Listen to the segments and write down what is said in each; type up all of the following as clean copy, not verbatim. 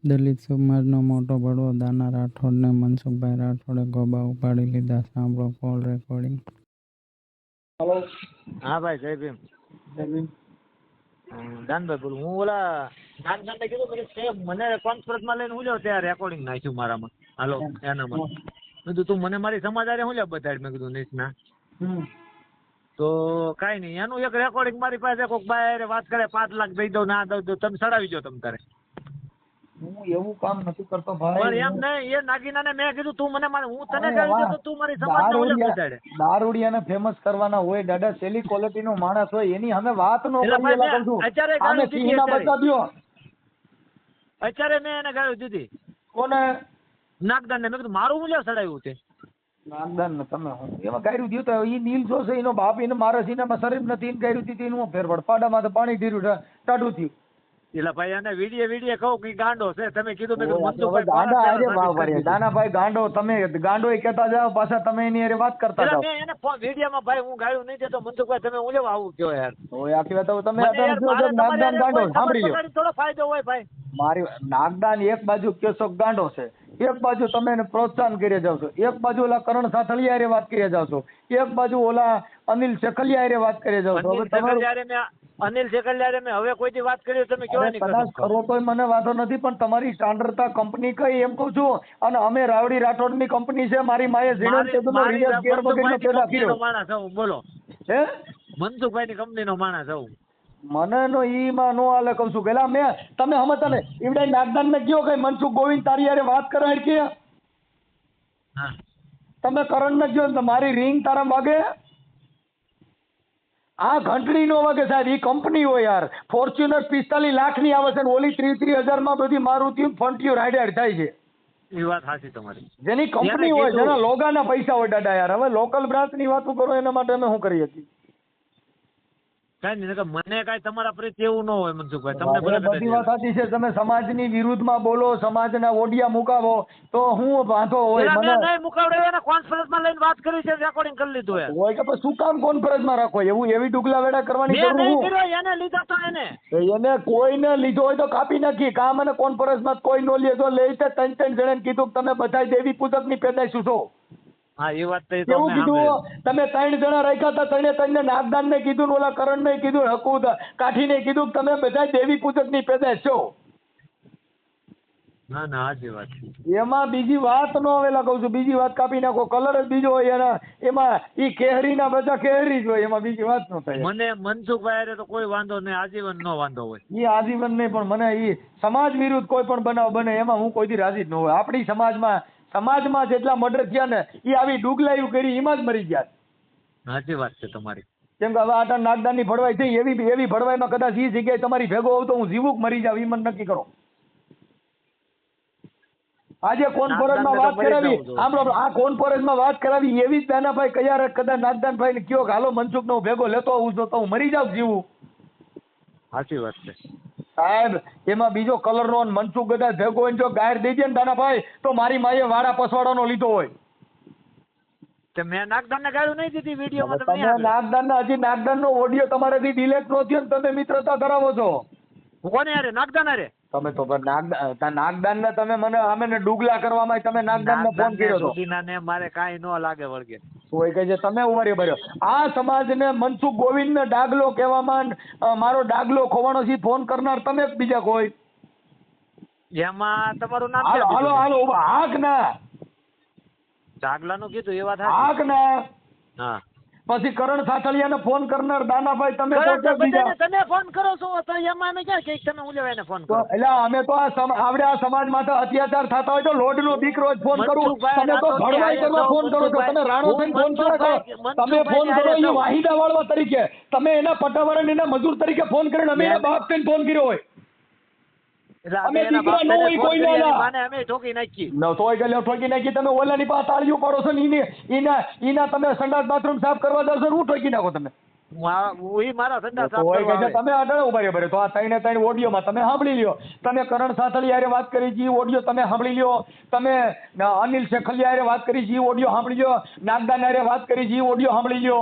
દલિત સમાજનો મોટો બળવો દાના રાઠોડને મનસુખભાઈ રાઠોડે ગોબા ઉપાડી લીધા. સાંભળો કોલ રેકોર્ડિંગ. હલો. હા ભાઈ જય ભીમ. દાનભાઈ બોલું. હું ઓલા દાનભાઈને કીધું કે મને કોન્ફરન્સમાં લઈને હું લ્યો ત્યાં રેકોર્ડિંગ નાખ્યું મારામાં. હાલો એનામાં મેં કીધું તું મને મારી સમાજ આરે હું લ્યો બતાડ. મેં કીધું નીચના તો કાંઈ નહીં એનું એક રેકોર્ડિંગ મારી પાસે કોઈક બાય વાત કરે 5 લાખ દઈ દઉં ના દઉં તો તમે ચડાવી જો તમ તારે. હું એવું કામ નથી કરતો પણ ભાઈ. એમ નહીં એ નાગીનાને મેં કીધું તું મને હું તને કહી દઉં તો તું મારી સમાજને ઓલે બતાડે. દારૂડિયાને ફેમસ કરવાના હોય દાદા, સેલી ક્વોલિટીનો માણસ હોય એની અમે વાત નો એટલે કરીએ. ભાઈ કહું છું અત્યારે આને ગાળું દીધી સિંહના અત્યારે. બચ્ચા દ્યો. અત્યારે મેં એને ગાળું દીધી કોને? નાગદાનને. મેં કીધું મારું હું લ્યો ચડાવ્યું તે. નાગદાન ને તમે એમાં ગાયરું દ્યું તો ઈ નીલ જોશે એનો બાપ એને મારા સીનામાં શરીફ નથી એને ગાયરું દીધી એનું ફેરવડ પાડામાં તો પાણી ધીર્યું ટાઢું થયું. એટલે ભાઈ એને વિડીએ કહું કે ગાંડો છે. તમે કીધું મેં કીધું હવે મનસુખભાઈ ગાંડા ફોન હારે અત્યારે ભાવ સાબિત કરી ભરે. દીધું. દાનાભાઈ ગાંડો, તમે ગાંડો ય કહેતા જાઓ પાછા તમે એની હારે વાત કરતા એટલે જાઓ. મેં એને વિડીયોમાં ભાઈ હું ગાળું નહીં દેતો. મનસુખભાઈ તમે હું લેવા આવું કયો યાર. ઓય આખી વાત હવે તમે મને અત્યારે યાર કયો છો મારે નાગદાન તમારી ગાંડો, કોઈ સાંભળી ખબર લો. પકડી થોડો ફાયદો હોય ભાઈ. મારી નાગદાન એક બાજુ કયો છો ગાંડો છે, એક બાજુ તમે એને પ્રોત્સાહન કરી જાવ છો, એક બાજુ ઓલા કરણ સાથળિયા હારે વાત કરી જાવ છો, એક બાજુ ઓલા અનિલ ચકલિયા હારે વાત કરી જાવ છો. હવે અનિલ સેકલિયારે મેં હવે કોઈ દી વાત કરી તમે કેવાય નહીં કદાચ કરો તોય મને વાંધો નથી, પણ તમારી સ્ટાન્ડર્ડતા કંપની કઈ એમ કહું છું. અને અમે રાવડી રાઠોડની કંપની છે. મારી માએ ઝીણો તેદુનો રિયાઝ ગેર વગરનો પેદા કર્યો. માણસ હું બોલો હે મનસુખભાઈ ની કંપની નો માણસ હું. મને નો ઈમાં નો હાલે કહું છું. પેલા મેં તમે સમજતા ને ઈવડે નાગદાન ને કયો કઈ મનસુખ ગોવિંદ તારી હારે વાત કરાય કે હા તમે કરણ ને કયો મારી રિંગ તારા વાગે. આ ઘંટડી નો વાગે સાહેબ. ઈ કંપની હોય યાર. ફોર્ચ્યુનર 45 લાખ ની આવે છે ને ઓલી 30,000 માં બધી મારુતિ ફંટીઓ રાઈડ થાય છે. એ વાત સાચી તમારી. જેની કંપની હોય જેના લોગાના પૈસા હોય દાદા યાર. હવે લોકલ બ્રાન્ચ ની વાતો કરો એના માટે અમે શું કરીએ છીએ? કઈ નહીં મને કઈ તમારા પ્રત્યે એવું ન હોય મનસુખભાઈ. તમને ભલે બધી વાત સાચી છે. તમે સમાજની વિરુદ્ધમાં બોલો, સમાજના ઓડિયા મુકાવો તો હું વાંધો હોય. મને નહીં મુકાવડે એને કોન્ફરન્સમાં લઈને વાત કરી છે, રેકોર્ડિંગ કરી લીધું યાર. હોય કે પછી શું કામ કોન્ફરન્સમાં રાખો? એવું એવી ડુગલા વેડા કરવાની મેં જરૂર નહીં હું? કર્યો, એને લીધો તો એને કોઈને લીધો હોય તો કાપી નાખી. કામ અને કોન્ફરન્સમાં કોઈ નો લે તો લે છે. 3 જણાને કીધું કે તમે બધા દેવી પૂજકની પેદાઈશું છો. હા એ વાત તો એવું કીધું. તમે 3 જણા રાખ્યા હતા. 3 ને નાગદાન ને કીધું, ઓલા કરણ ને કીધું, હકુ કાઠી ને કીધું તમે બધા દેવી પૂજકની પેદાઈશ છો. ના ના સાચી વાત. એમાં બીજી વાત નો આવેલા કહું છું. બીજી વાત કાપી નાખો. કલર જ બીજો હોય એના. એમાં ઈ કેહરીના બધા કેહરી જ હોય. એમાં બીજી વાત નો થાય. મને મનસુખભાઈ હારે તો કોઈ વાંધો નહીં, આજીવન નો વાંધો હોય. ઈ આજીવન નહીં, પણ મને ઈ સમાજ વિરુદ્ધ કોઈ પણ બનાવ બને એમાં હું કોઈ દી રાજી જ ન હોય. આપણી સમાજમાં જેટલા મર્ડર થયા ને ઈ આવી ડુગલાયું કરી એમાં જ મરી ગયા. સાચી વાત છે તમારી. કેમ કે હવે આટા નાગદાનની ભડવાઈ થઈ એવી ભડવાઈમાં કદાચ ઈ જગ્યાએ તમારી ભેગો હોવ તો હું જીવુક મરી જાવ ઈ મને નક્કી કરો. આજે કોન્ફરન્સમાં વાત કરાવી, સાંભળો, આ કોન્ફરન્સમાં વાત કરાવી એવી જ દાનાભાઈ કયા કદાચ નાગદાનભાઈ ને કયો હાલો મનસુખ નો ભેગો લેતો આવું જો તો હું મરી જાઉં જીવું. સાચી વાત છે સાહેબ. એમાં બીજો કલર નો મનસુખ કદાચ ભેગો હોય જો ગાયર દઈ દે ને દાનાભાઈ તો મારી માએ વાડા પસવાડાનો લીધો હોય. મેં નાગદાન ને ગાળું નહીં દીધી વિડીયોમાં. તમે નાગદાન હજી નાગદાન નો ઓડિયો તમારાથી ડિલેટ નો થયો ને તમે મિત્રતા ધરાવો છો. કોને હારે? નાગદાન હારે. તમે તો નાગદાન ને તમે મને અમે ડુગલા કરવામાં તમે નાગદાન ને ફોન કર્યો હતો. મારે કાંઈ ન લાગે વળગે. કોઈ કહે છે તમે ઉવારી ભર્યો. આ સમાજને મનસુખ ગોવિંદ ને ડાગલો કહેવામાં મારો ડાગલો ખોવાનો છે ફોન કરનાર તમે બીજા કોઈ? એમાં તમારું નામ હાલો હાલો હાલો હાક ના ડાગલાનું કીધું એ વાત હાક ના. હા પછી કરણ સાથળિયાને ફોન કરનાર દાનાભાઈ તમે તમે ફોન કરો છો તો એમાં અમે ક્યાં કઈક તમે ઉલેવાઈને ફોન કરો? એટલે અમે તો આવડે આ સમાજ માટે અત્યાચાર થતા હોય તો લોડ નો દીકરો જ ફોન કરું. તમે તો ભડવાઈ કરવા ફોન કરો છો. તમે રાણો થઈને ફોન કરો છો. તમે ફોન કરો એ વાહિદા વાળવા તરીકે, તમે એના પટાવાળા એના મજૂર તરીકે ફોન કરીને અમે એના બાપ થઈને ફોન કર્યો હોય. અમે દીકરા ન હોય કોઈ અમે ઠોકી નાખી ન તોય ગયો ઠોકી નાખી. તમે ઓલાની પાસે તાળીઓ પાડો છો ને ઈના તમે સંડાસ બાથરૂમ સાફ કરવા જાવ છો હું ઠોકી નાખો તમે. તમે આગળ ઉભા રહ્યો. તો આ 3 ઓડિયોમાં તમે સાંભળી લ્યો. તમે કરણ સાથળિયા હારે વાત કરી છે ઓડિયો તમે સાંભળી લ્યો. તમે અનિલ શેખલિયા હારે વાત કરી છે ઓડિયો સાંભળી લ્યો. નાગદાન હારે વાત કરી છે ઓડિયો સાંભળી લ્યો.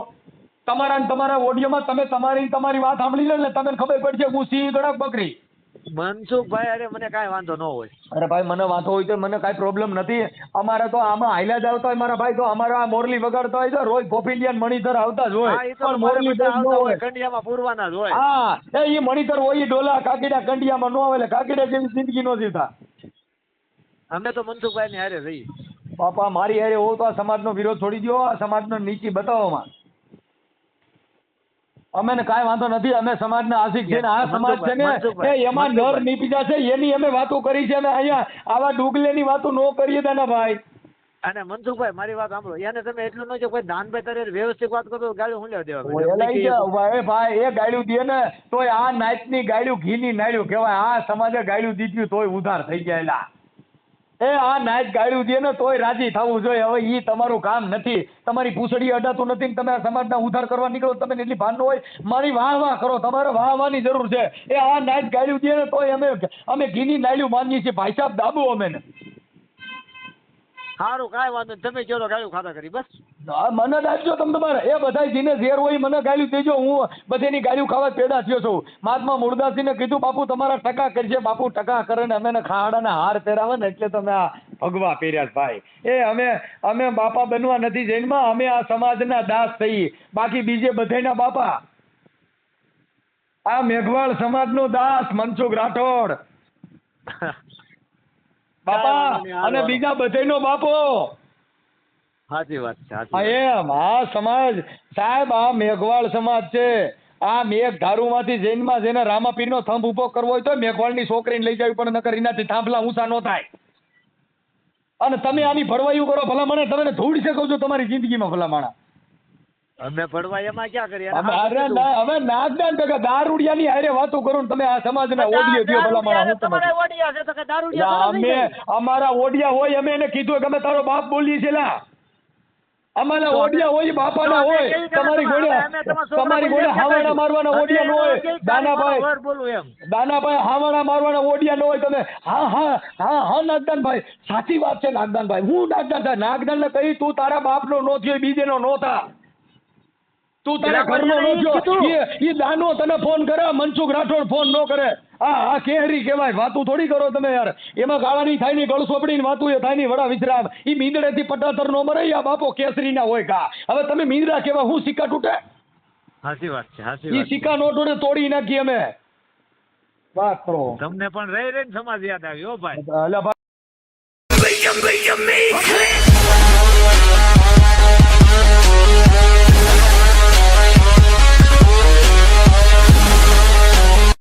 તમારા ઓડિયોમાં તમે તમારી વાત સાંભળી લો એટલે તમને ખબર પડશે હું સિંહ ગણક બકરી. મનસુખભાઈ અરે મને કાંઈ વાંધો ન હોય. અરે ભાઈ મને વાંધો હોય તો મને કાંઈ પ્રોબ્લેમ નથી. અમારે તો આમાં હાલ્યા જ આવતા હોય મારા ભાઈ, તો અમારા આ મોરલી વગાડતા હોય તો રોજ પોપીલિયન મણિધર આવતા જ હોય. હા, એ તો પણ તમારે મોરલી બધા બેન ન આવતા હોય, હોય. કંડિયામાં પૂરવાના જ હોય. હા એ મણિધર હોય, ડોલા કાકીડા કંડિયામાં ન આવે, એટલે કાકીડા જેવી જિંદગી નો જીવતા. અમે તો મનસુખભાઈ ની હારે રહી. બાપા મારી હારે હોવ તો આ સમાજનો વિરોધ છોડી દો, આ સમાજનો નીતિ બતાવોમાં. અમે ને કાંઈ વાંધો નથી, અમે સમાજના આશિક છે ને આ સમાજ છે ને એ એમાં નર નીપીજા છે એની અમે વાતો કરી છે. અમે અહીંયા આવા ડુગલેની વાતો ન કરીએ દાના ભાઈ. અને મનસુખભાઈ મારી વાત સાંભળો, એને તમે એટલું ન જો કોઈ દાનભાઈ તારે વ્યવસ્થિત વાત કરો તો ગાળું હું લેવા એલાઈ દેવા. ગયા ભાઈ, એ ગાળ્યું દે ને તોય આ નાઈટની ગાળ્યું ઘીની નાળ્યું કહેવાય. આ સમાજે ગાળ્યું દીધું તોય ઉધાર થઈ ગયેલા. એ આ નાઈટ ગાળ્યું દે ને તોય રાજી થવું જોઈએ. હવે ઈ તમારું કામ નથી, તમારી પૂંછડી અડાતું નથી ને તમે આ સમાજના ઉધાર કરવા નીકળો. તમે એટલી ભાન ન હોય મારી વાહ વાહ કરો, તમારે વાહવાની જરૂર છે. એ આ નાઈટ ગાળ્યું દે ને તોય અમે ઘીની નાળ્યું માનીએ છીએ ભાઈ સાહેબ, દાબો અમે ને. સારું કાંઈ વાંધો નહીં, તમે ચલો ગાળું ખાતા કરી બસ. મને દાબજો તમે તમારે, એ બધા જેને ઝેર હોય મને ગાળ્યું દેજો. હું બધીની ગાળ્યું ખાવા પેદા થયો છું. મહાત્મા મૂળદાસજીને કીધું બાપુ તમારા ટકા કરજે. બાપુ ટકા કરે ને અમે ખાડાના હાર પહેરાવે ને એટલે તમે આ ભગવા પહેર્યા ભાઈ. એ અમે બાપા બનવા નથી જૈનમાં, અમે આ સમાજના દાસ થઈ, બાકી બીજે બધાના બાપા. આ મેઘવાળ સમાજનો દાસ મનસુખ રાઠોડ બાપા, અને બીજા બધાનો બાપો. સાચી વાત છે. એમ આ સમાજ સાહેબ, આ મેઘવાળ સમાજ છે. આ મેઘ ધારુમાંથી જૈનમાં જેને રામાપીરનો થંભ ઉભો કરવો હોય તો મેઘવાળની છોકરીને લઈ જવી પડે, નકર એનાથી થાંભલા ઊંચા ન થાય. અને તમે આની ભરવાયું કરો ભલામણે, તમે ધૂળ શકો છો તમારી જિંદગીમાં ભલામણા. અમે પડવા એમાં ક્યાં કરીએ. હવે નાગદાન ટકા દારૂડિયાની હારે વાતો કરો ને તમે આ સમાજના ઓડિયો થયો ભલામણા. તમારે ઓડિયા છે તો કે દારૂડિયા અમે અમારા ઓડિયા હોય, અમે એને કીધું કે અમે તારો બાપ બોલીએ છીએ લા. અમારા ઓડિયા હોય બાપાના હોય, તમારી ગોળે હાવાણા મારવાના ઓડિયા ન હોય. દાનાભાઈ હાવાણા મારવાના ઓડિયા ન હોય. તમે હા હા હા હા નાગદાનભાઈ, સાચી વાત છે નાગદાનભાઈ. હું નાગદાન નાગદાનને કહી તું તારા બાપનો નો થયો, બીજેનો નો થા, તું તારા ઘરનો નો થયો. એ દાનો તને ફોન કરે, મનસુખ રાઠોડ ફોન ન કરે. આ કેહરી કહેવાય, વાતું થોડી કરો તમે યાર. એમાં ગાળાની થાય ની, ગળ સોપડીની વાતું એ થાય ની, વડા વિશ્રામ. એ મીંદડેથી પટાતર નો મરે, આ બાપો કેસરીના હોય કા. હવે તમે મીંદડા કેવા, હું સિક્કા તૂટે? સાચી વાત છે. એ સિક્કા નો તૂટે, તોડી નાખી અમે. વાત કરો. તમને પણ રહી રહીને સમાજ યાદ આવ્યો ભાઈ. એટલે ભાઈ